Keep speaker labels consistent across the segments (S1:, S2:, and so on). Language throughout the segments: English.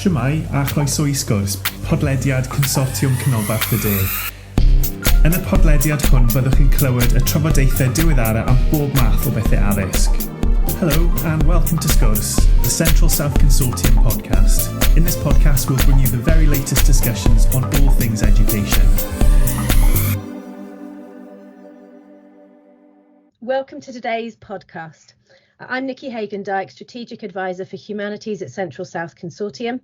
S1: Shwmae a chroeso i Sgwrs, podlediad Consortiwm Canolbarth y De. Yn y podlediad hwn byddwch chi'n clywed y trafodaethau diweddara am bob math o bethau addysg. Hello and welcome to Sgwrs, the Central South Consortium podcast. In this podcast we'll bring you the very latest discussions on all things education.
S2: Welcome to today's podcast. I'm Nikki Hagendijk, Strategic Advisor for Humanities at Central South Consortium,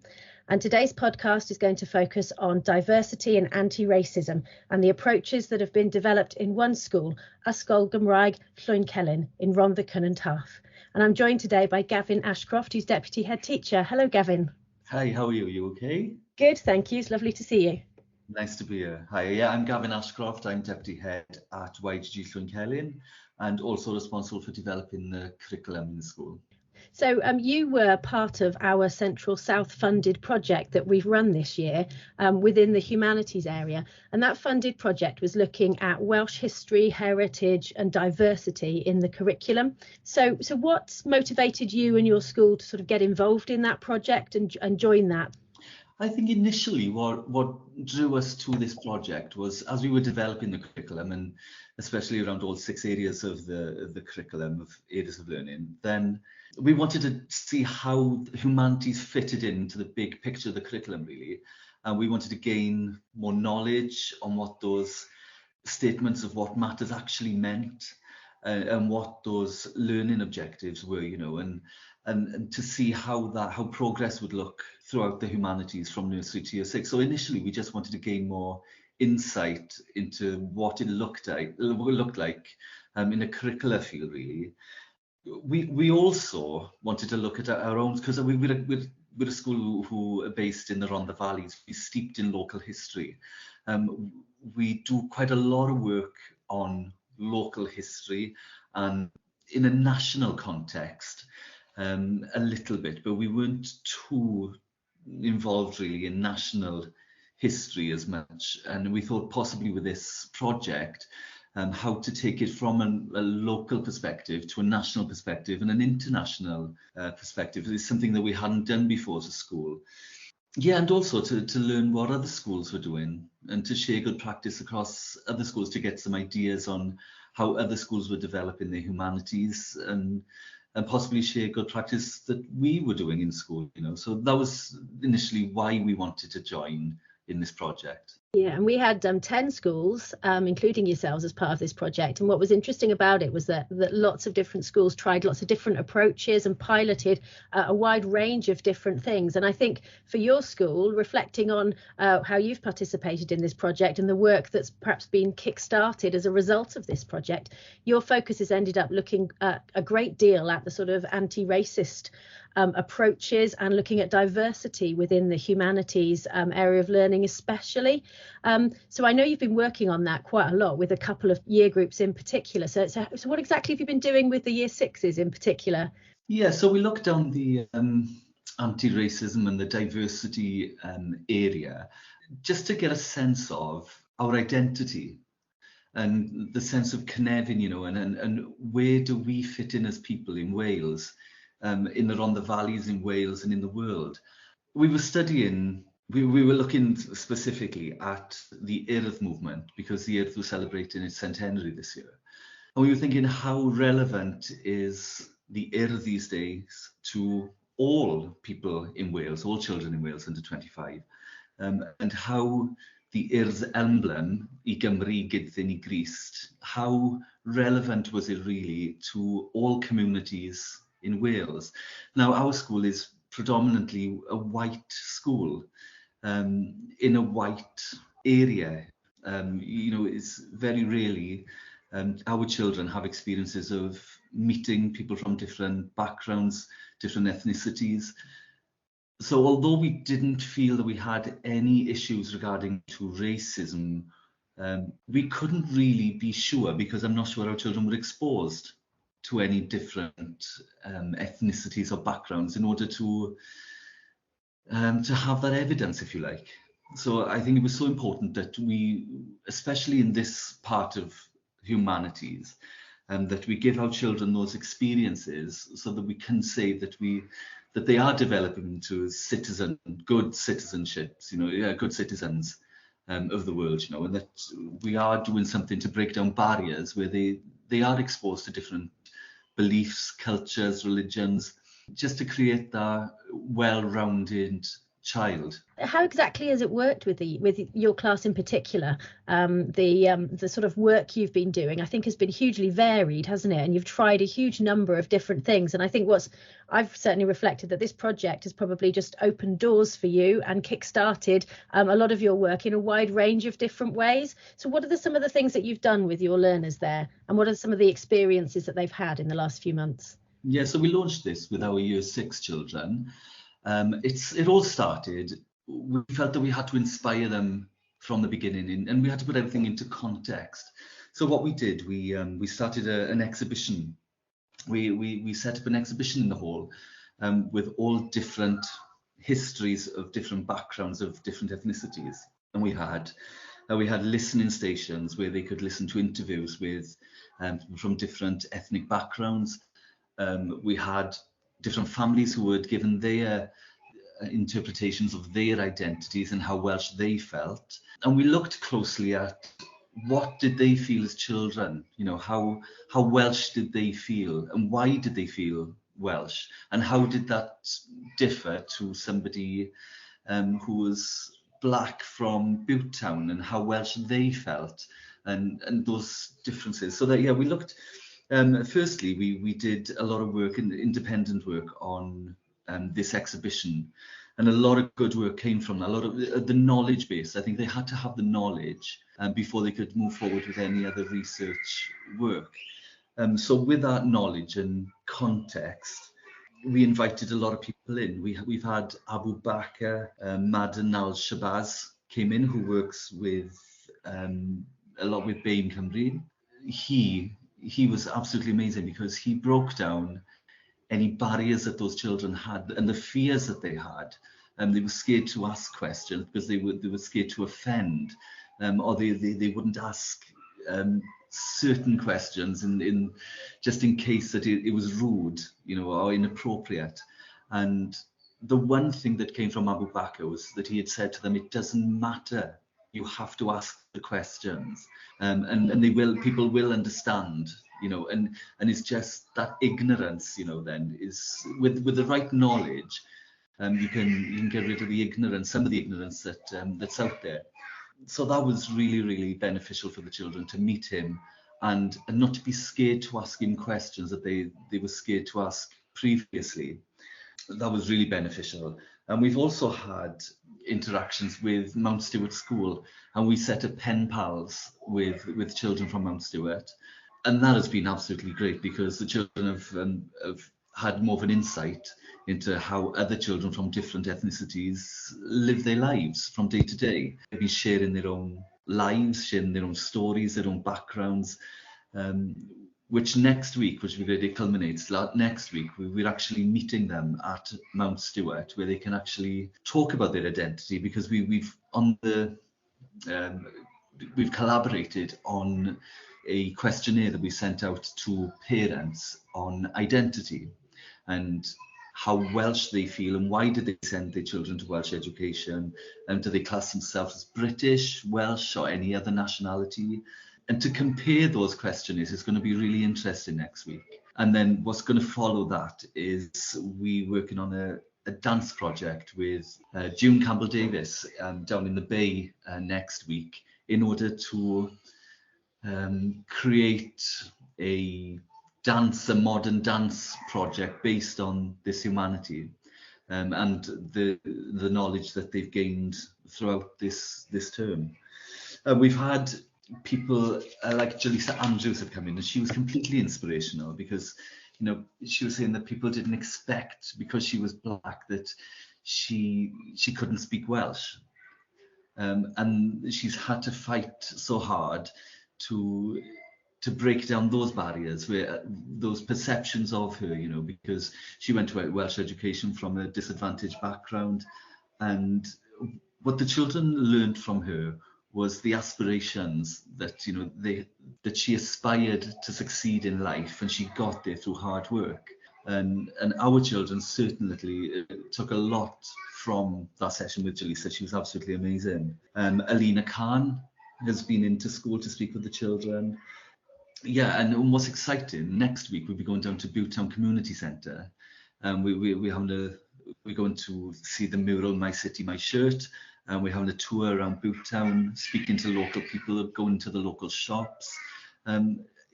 S2: and today's podcast is going to focus on diversity and anti-racism and the approaches that have been developed in one school, Ysgol Gynradd Llwyncelyn in Rhondda Cynon Taf. And I'm joined today by Gavin Ashcroft, who's Deputy Head Teacher. Hello, Gavin.
S3: Hi, how are you? Are you okay?
S2: Good, thank you. It's lovely to see you.
S3: Nice to be here. Hi, yeah, I'm Gavin Ashcroft. I'm Deputy Head at Ysgol Gynradd and also responsible for developing the curriculum in the school.
S2: So you were part of our Central South funded project that we've run this year within the humanities area. And that funded project was looking at Welsh history, heritage and diversity in the curriculum. So what's motivated you and your school to sort of get involved in that project and join that?
S3: I think initially what drew us to this project was as we were developing the curriculum, and especially around all 6 areas of the curriculum of areas of learning, then we wanted to see how humanities fitted into the big picture of the curriculum really. And we wanted to gain more knowledge on what those statements of what matters actually meant and what those learning objectives were, you know, and to see how progress would look throughout the humanities from nursery to year 6. So initially we just wanted to gain more insight into what it looked like in a curricular field really. We also wanted to look at our own, because we're a school who are based in the Rhondda Valleys, we're steeped in local history. We do quite a lot of work on local history and in a national context a little bit, but we weren't too involved really in national history as much. And we thought possibly with this project how to take it from a local perspective to a national perspective and an international perspective is something that we hadn't done before as a school. Yeah, and also to learn what other schools were doing and to share good practice across other schools, to get some ideas on how other schools were developing their humanities and possibly share good practice that we were doing in school, you know. So that was initially why we wanted to join in this project.
S2: Yeah, and we had 10 schools, including yourselves, as part of this project. And what was interesting about it was that lots of different schools tried lots of different approaches and piloted a wide range of different things. And I think for your school, reflecting on how you've participated in this project and the work that's perhaps been kick-started as a result of this project, your focus has ended up looking a great deal at the sort of anti-racist approaches and looking at diversity within the humanities area of learning especially. So I know you've been working on that quite a lot with a couple of year groups in particular. So what exactly have you been doing with the year 6s in particular?
S3: Yeah, so we looked down the anti-racism and the diversity area just to get a sense of our identity and the sense of Cynefin, you know, and where do we fit in as people in Wales, in the Rhondda Valleys in Wales and in the world. We were studying, we were looking specifically at the Urdd movement because the Urdd was celebrating its centenary this year. And we were thinking how relevant is the Urdd these days to all people in Wales, all children in Wales under 25, and how the Urdd's emblem, I Gymru Gyddyn I Grist, how relevant was it really to all communities in Wales. Now, our school is predominantly a white school in a white area. You know, it's very rarely our children have experiences of meeting people from different backgrounds, different ethnicities. So although we didn't feel that we had any issues regarding to racism, we couldn't really be sure because I'm not sure our children were exposed to any different ethnicities or backgrounds in order to have that evidence, if you like. So I think it was so important that we, especially in this part of humanities, that we give our children those experiences so that we can say that we that they are developing into good citizenships, good citizens of the world, and that we are doing something to break down barriers where they are exposed to different beliefs, cultures, religions, just to create that well-rounded child.
S2: How exactly has it worked with your class in particular? The sort of work you've been doing, I think, has been hugely varied, hasn't it? And you've tried a huge number of different things. And I think I've certainly reflected that this project has probably just opened doors for you and kick-started a lot of your work in a wide range of different ways. So what are some of the things that you've done with your learners there? And what are some of the experiences that they've had in the last few months?
S3: Yeah, so we launched this with our Year 6 children. It all started, we felt that we had to inspire them from the beginning, and we had to put everything into context. So what we did, we started an exhibition. We set up an exhibition in the hall with all different histories of different backgrounds of different ethnicities. And we had listening stations where they could listen to interviews with from different ethnic backgrounds. We had different families who were given their interpretations of their identities and how Welsh they felt. And we looked closely at what did they feel as children, how Welsh did they feel and why did they feel Welsh, and how did that differ to somebody who was black from Butetown and how Welsh they felt, and those differences. So that, we looked, firstly, we did a lot of work, independent work on this exhibition, and a lot of good work came from that. A lot of the knowledge base. I think they had to have the knowledge before they could move forward with any other research work. So with that knowledge and context, we invited a lot of people in. We've had Abu Bakr Madden al-Shabazz came in, who works with a lot with Bain Cymru. He was absolutely amazing because he broke down any barriers that those children had and the fears that they had. They were scared to ask questions because they were scared to offend, or they wouldn't ask certain questions in just in case that it was rude, or inappropriate. And the one thing that came from Abu Bakr was that he had said to them, it doesn't matter, you have to ask the questions, and people will understand, and it's just that ignorance, then is with the right knowledge, you can get rid of the ignorance, some of the ignorance that's out there. So that was really, really beneficial for the children to meet him and not to be scared to ask him questions that they were scared to ask previously. That was really beneficial. And we've also had interactions with Mount Stewart School, and we set up pen pals with children from Mount Stewart. And that has been absolutely great because the children have had more of an insight into how other children from different ethnicities live their lives from day to day. They've been sharing their own lives, sharing their own stories, their own backgrounds, which next week, which it culminates next week, we're actually meeting them at Mount Stewart, where they can actually talk about their identity, because we've collaborated on a questionnaire that we sent out to parents on identity and how Welsh they feel and why did they send their children to Welsh education, and do they class themselves as British, Welsh, or any other nationality. And to compare those questionnaires is going to be really interesting next week. And then what's going to follow that is we working on a dance project with June Campbell-Davis down in the Bay next week, in order to create a modern dance project based on this humanity and the knowledge that they've gained throughout this term. We've had people like Jalisa Andrews have come in, and she was completely inspirational because she was saying that people didn't expect, because she was black, that she couldn't speak Welsh, and she's had to fight so hard to break down those barriers, where those perceptions of her, because she went to a Welsh education from a disadvantaged background, and what the children learned from her was the aspirations that that she aspired to succeed in life, and she got there through hard work. And our children certainly took a lot from that session with Jaleesa. She was absolutely amazing. Alina Khan has been into school to speak with the children. Yeah, and what's exciting, next week we'll be going down to Butetown Community Centre. We're going to see the mural "My City, My Shirt," and we're having a tour around Butetown, speaking to local people, going to the local shops.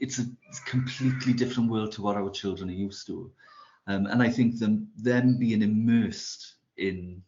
S3: It's a completely different world to what our children are used to. And I think them being immersed in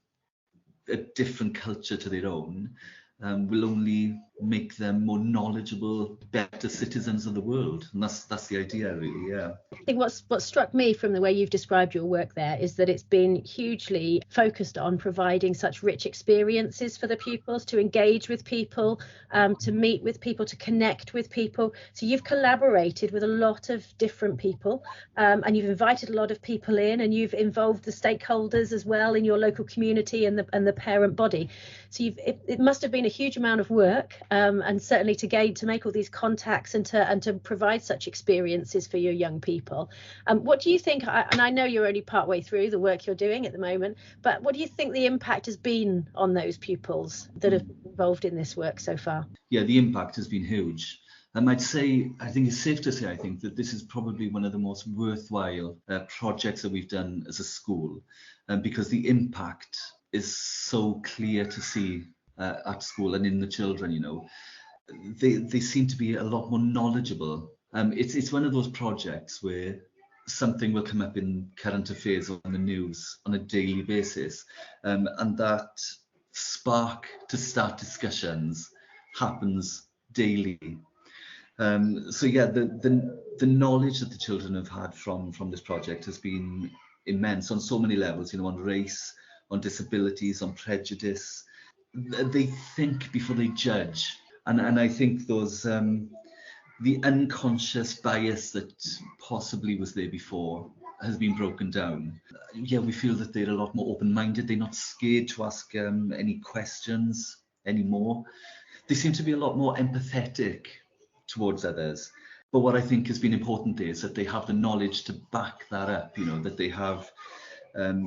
S3: a different culture to their own will only make them more knowledgeable, better citizens of the world. And that's the idea, really, yeah.
S2: I think what struck me from the way you've described your work there is that it's been hugely focused on providing such rich experiences for the pupils to engage with people, to meet with people, to connect with people. So you've collaborated with a lot of different people, and you've invited a lot of people in, and you've involved the stakeholders as well in your local community and the parent body. So it must have been a huge amount of work, and certainly to make all these contacts and to provide such experiences for your young people. What do you think, and I know you're only partway through the work you're doing at the moment, but what do you think the impact has been on those pupils that have been involved in this work so far?
S3: Yeah, the impact has been huge. I think it's safe to say, I think that this is probably one of the most worthwhile projects that we've done as a school, because the impact is so clear to see at school and in the children. You know, they seem to be a lot more knowledgeable. It's one of those projects where something will come up in current affairs on the news on a daily basis, and that spark to start discussions happens daily. So yeah, the knowledge that the children have had from this project has been immense on so many levels, you know, on race, on disabilities, on prejudice. They think before they judge, and I think those the unconscious bias that possibly was there before has been broken down. Yeah, we feel that they're a lot more open-minded. They're not scared to ask any questions anymore. They seem to be a lot more empathetic towards others. But what I think has been important is that they have the knowledge to back that up, you know, that they have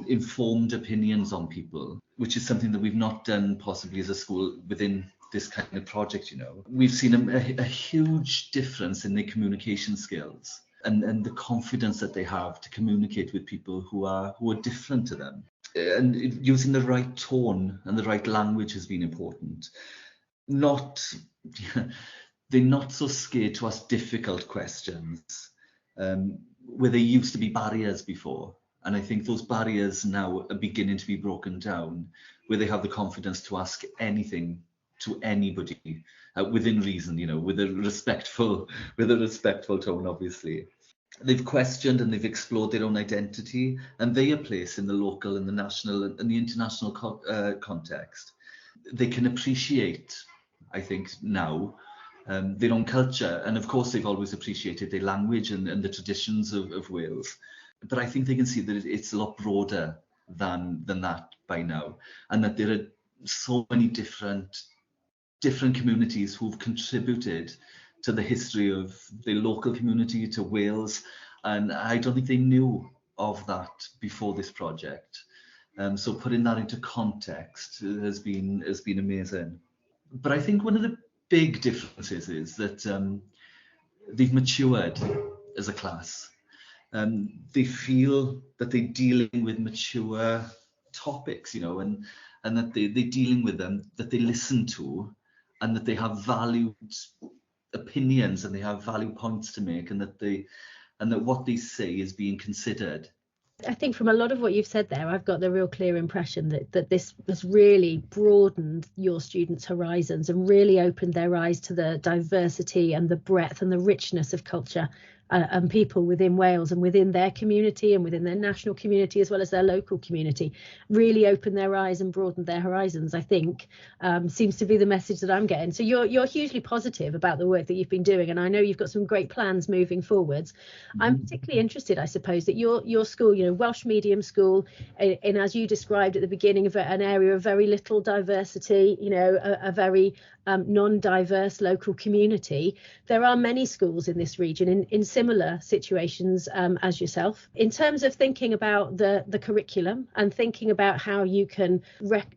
S3: informed opinions on people, which is something that we've not done possibly as a school within this kind of project. You know, we've seen a huge difference in their communication skills and the confidence that they have to communicate with people who are different to them. And using the right tone and the right language has been important. They're not so scared to ask difficult questions where there used to be barriers before. And I think those barriers now are beginning to be broken down, where they have the confidence to ask anything to anybody within reason, you know, with a respectful tone, obviously. They've questioned and they've explored their own identity and their place in the local and the national and the international context. They can appreciate, I think, now their own culture. And of course, they've always appreciated their language and the traditions of Wales. But I think they can see that it's a lot broader than that by now, and that there are so many different communities who've contributed to the history of the local community, to Wales, and I don't think they knew of that before this project. So putting that into context has been amazing. But I think one of the big differences is that they've matured as a class. They feel that they're dealing with mature topics, you know, and that they're dealing with them, that they listen to, and that they have valued opinions and they have value points to make, and that what they say is being considered.
S2: I think from a lot of what you've said there, I've got the real clear impression that this has really broadened your students' horizons and really opened their eyes to the diversity and the breadth and the richness of culture and people within Wales and within their community and within their national community as well as their local community. Really opened their eyes and broadened their horizons, I think, seems to be the message that I'm getting. So you're hugely positive about the work that you've been doing, and I know you've got some great plans moving forwards. I'm particularly interested, I suppose, that your school, you know, Welsh medium school, in as you described at the beginning, of an area of very little diversity, you know, a very non-diverse local community, there are many schools in this region in similar situations as yourself. In terms of thinking about the curriculum and thinking about how you can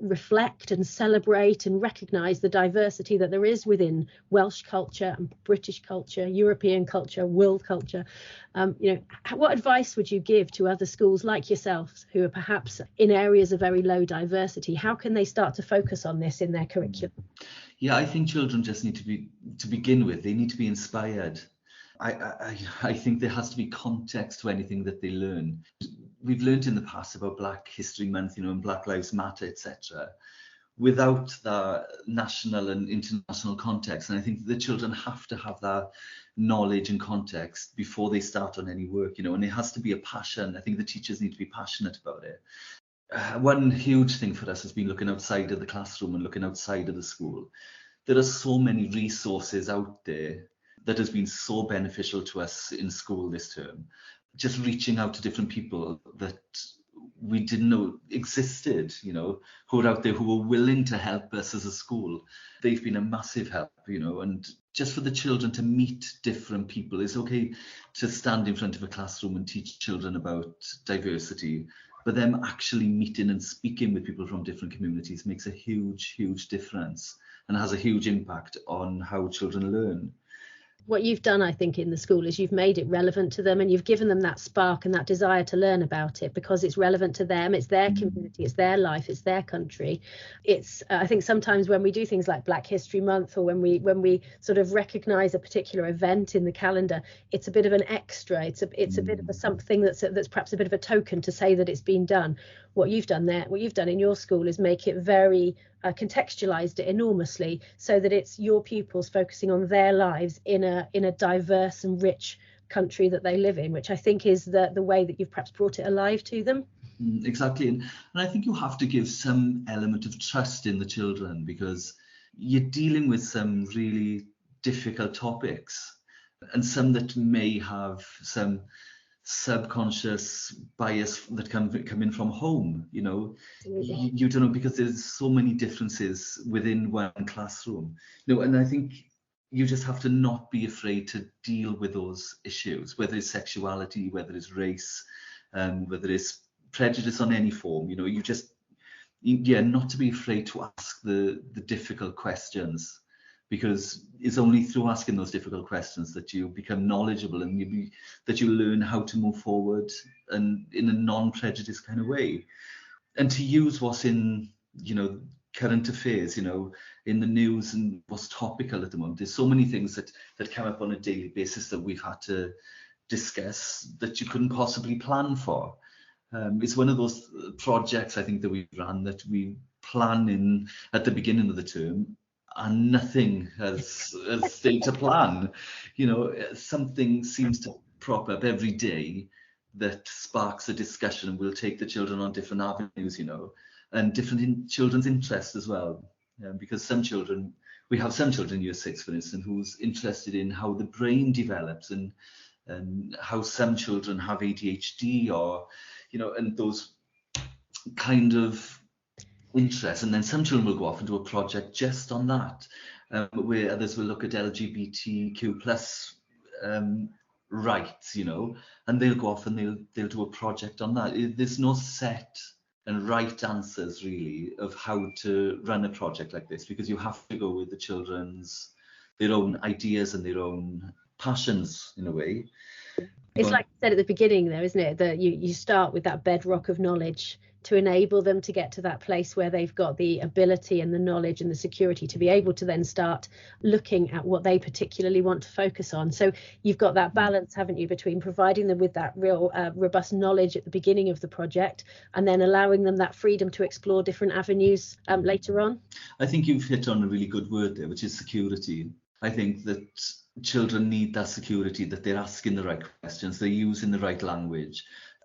S2: reflect and celebrate and recognise the diversity that there is within Welsh culture and British culture, European culture, world culture, what advice would you give to other schools like yourselves who are perhaps in areas of very low diversity? How can they start to focus on this in their curriculum?
S3: Yeah, I think children just need to begin with, they need to be inspired. I think there has to be context to anything that they learn. We've learned in the past about Black History Month, and Black Lives Matter, etc., without the national and international context. And I think the children have to have that knowledge and context before they start on any work, and it has to be a passion. I think the teachers need to be passionate about it. One huge thing for us has been looking outside of the classroom and looking outside of the school. There are so many resources out there that has been so beneficial to us in school this term. Just reaching out to different people that we didn't know existed, who are out there who are willing to help us as a school. They've been a massive help, and just for the children to meet different people. It's okay to stand in front of a classroom and teach children about diversity, but them actually meeting and speaking with people from different communities makes a huge, huge difference and has a huge impact on how children learn.
S2: What you've done, I think, in the school is you've made it relevant to them, and you've given them that spark and that desire to learn about it because it's relevant to them. It's their community, it's their life, it's their country. It's I think sometimes when we do things like Black History Month, or when we sort of recognise a particular event in the calendar, it's a bit of an extra. It's a bit of a something that's perhaps a bit of a token to say that it's been done. What you've done in your school is make it very contextualized it enormously so that it's your pupils focusing on their lives in a diverse and rich country that they live in, which I think is the way that you've perhaps brought it alive to them.
S3: Exactly. And I think you have to give some element of trust in the children, because you're dealing with some really difficult topics and some that may have some subconscious bias that come in from home. You don't know, because there's so many differences within one classroom. And I think you just have to not be afraid to deal with those issues, whether it's sexuality, whether it's race, whether it's prejudice on any form. Not to be afraid to ask the difficult questions, because it's only through asking those difficult questions that you become knowledgeable and that you learn how to move forward and in a non-prejudice kind of way. And to use what's in, current affairs, in the news and what's topical at the moment. There's so many things that come up on a daily basis that we've had to discuss that you couldn't possibly plan for. It's one of those projects, I think, that we ran that we plan in at the beginning of the term, and nothing has stayed to plan. Something seems to prop up every day that sparks a discussion, and we'll take the children on different avenues, and different children's interests as well. Because we have some children in year 6, for instance, who's interested in how the brain develops and how some children have ADHD, or, and those kind of interests. And then some children will go off and do a project just on that, where others will look at LGBTQ plus rights, and they'll go off and they'll do a project on that. There's no set and right answers really of how to run a project like this, because you have to go with the children's, their own ideas and their own passions in a way.
S2: It's like I said at the beginning there, isn't it, that you start with that bedrock of knowledge to enable them to get to that place where they've got the ability and the knowledge and the security to be able to then start looking at what they particularly want to focus on. So you've got that balance, haven't you, between providing them with that real robust knowledge at the beginning of the project and then allowing them that freedom to explore different avenues later on. I
S3: think you've hit on a really good word there, which is security. I think that children need that security, that they're asking the right questions, they're using the right language.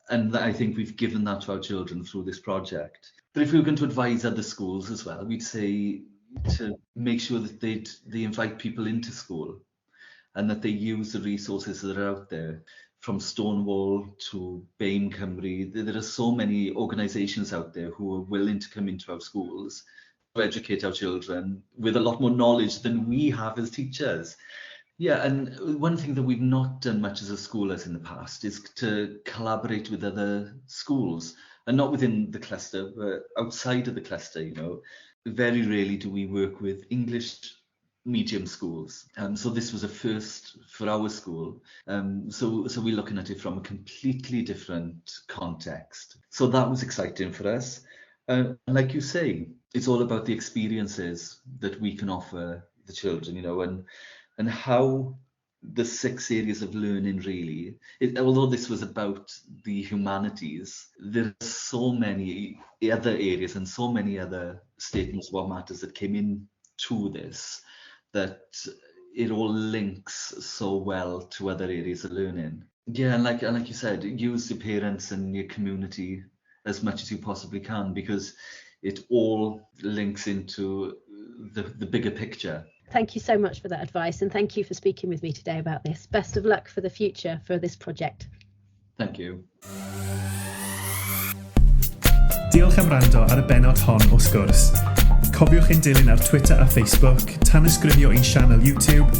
S3: And I think we've given that to our children through this project. But if we were going to advise other schools as well, we'd say to make sure that they invite people into school and that they use the resources that are out there, from Stonewall to BAME Cymru. There are so many organisations out there who are willing to come into our schools, educate our children with a lot more knowledge than we have as teachers. Yeah, and one thing that we've not done much as a school as in the past is to collaborate with other schools, and not within the cluster, but outside of the cluster, you know. Very rarely do we work with English medium schools. So this was a first for our school. So we're looking at it from a completely different context. So that was exciting for us. And like you say, it's all about the experiences that we can offer the children, you know, and how the 6 areas of learning really, although this was about the humanities, there are so many other areas and so many other statements of what matters that came in to this, that it all links so well to other areas of learning. Yeah, and like you said, use your parents and your community as much as you possibly can, because it all links into the bigger picture.
S2: Thank you so much for that advice, and thank you for speaking with me today about this. Best of luck for the future for this project.
S3: Thank you.
S1: Diolch am wrando ar y benod hon o Sgwrs. Cofiwch ein dilyn ar Twitter a Facebook, tanysgrifio ein sianel YouTube,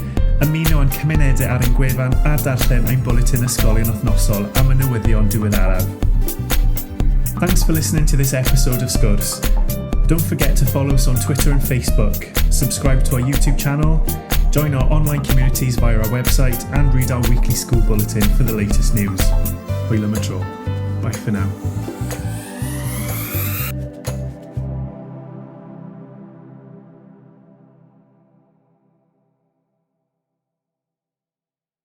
S1: ymuno yn cymunedau ar ein gwefan a darllen ein bwletin ysgolion wythnosol am y newyddion diweddaraf. Thanks for listening to this episode of Sgwrs. Don't forget to follow us on Twitter and Facebook, subscribe to our YouTube channel, join our online communities via our website, and read our weekly school bulletin for the latest news. Hwyl am y tro. Bye for now.